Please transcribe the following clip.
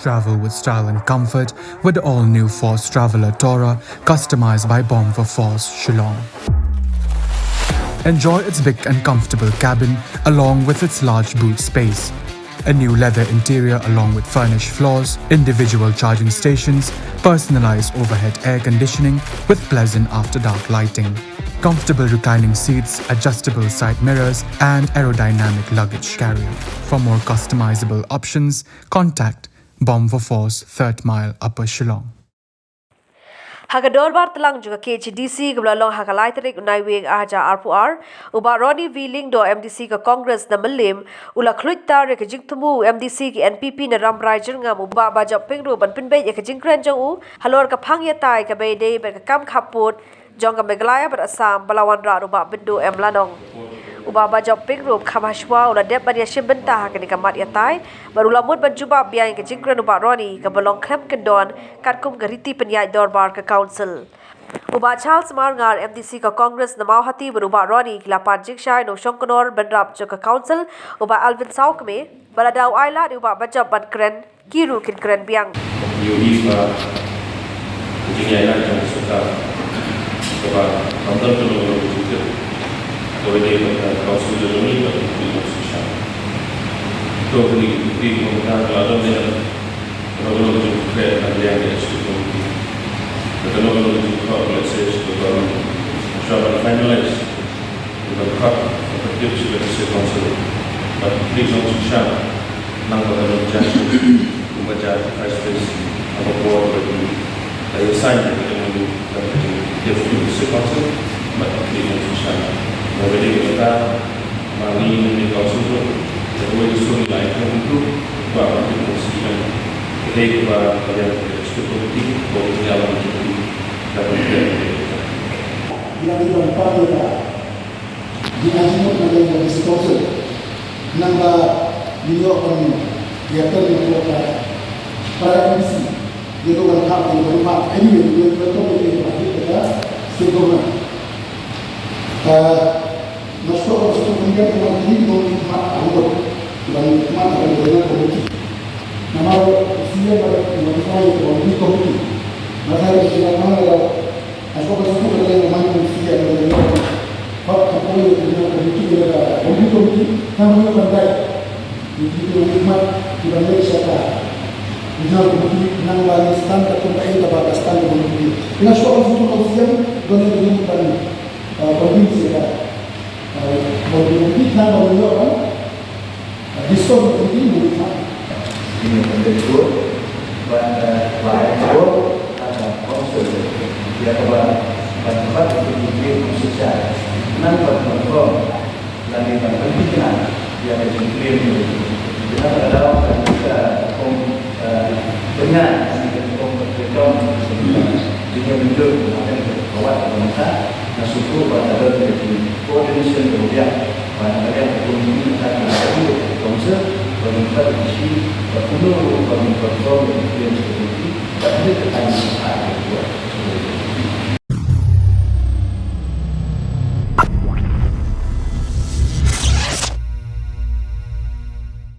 Travel with style and comfort with the all-new Force Traveler Tourer, customized by Bomb for Force Shillong. Enjoy its big and comfortable cabin along with its large boot space. A new leather interior along with furnished floors, individual charging stations, personalized overhead air conditioning with pleasant after-dark lighting, comfortable reclining seats, adjustable side mirrors, and aerodynamic luggage carrier. For more customizable options, contact Bomb for Force 3rd Mile, Upper Shillong. Haga Dorbar Tlang juga KHDC kebelalong haga laiterik unai wing aja RPR uba Ronnie Wheeling do MDC ke Congress na melim ula Khluit tar ke jingtumu MDC ke NPP na ramrai jengam uba bajak pingru ban pinbei ke jingkren jong u halor ke Phangyatai ke beide ber ke Kam Khappud jong ke Meghalaya ber Assam balawan ra uba bindu Lanong uba bajak pingru khamashwa ula dep ban yashim bentah ke ni kamat yatai baru lamut banjuba biang ke jingkren uba Ronnie ke belong klem kendon katkum ke riti penyai Dorbar ke council uba Charles Marngar MDC ke Congress na mauhati beruba Ronnie ke lapan jingshai no shongkonor benrap jo ke council uba Alvin Saukme baladau aila di uba bajak ban kren kiru kin kren biang Yuri Jingiatai Halor suka sebab antar peluru juga boleh kausul ini bagi manusia. Itu di menggunakan lalu dengan peluru juga yang ada sebelum ini. Peluru juga let's say sebelum masyarakat finalize dengan hak tertib sebagai council. Tapi manusia nang pada jatuh membaca face apa buat bagi saya sign dengan dia full council tapi manusia Jadi kita mari di kawasan itu, jadi itu lain untuk bahwa kita mestikan kita bahwa yang seperti boleh jalan itu dapat kita. Yang keempat adalah di akhir ada diskusi nambah video kami dia terlibat para MC itu kan hal yang bermanfaat ini yang betul kita sekolah. Masyarakat untuk menjadi wakil dari hikmat anggota dan hikmat adalah komiti. Nama usia bermanfaat komiti komiti. Masa siapa adalah masyarakat untuk menjadi wakil usia adalah hak kapolri dengan komiti adalah komiti namanya bandai. Itu hikmat dibandai siapa. Misalnya komiti nambah standar kumpai dapat standar komiti. Masyarakat untuk usia boleh dilakukan komiti siapa. Mungkin kita menunjukkan diskon ini mungkin ini menjadi pada baik atau konsul dia kepada tempat untuk diberi sosial nanti konfirm dan kita berpikiran dia akan diberi kita adalah kita dengan berkaitan jika bentuk kawat bangsa dan suku pada koordinasi kemudian pada yang ekonomi akan menjadi konsep pemerintah isi penuh pemerintah yang seperti dan ini tentang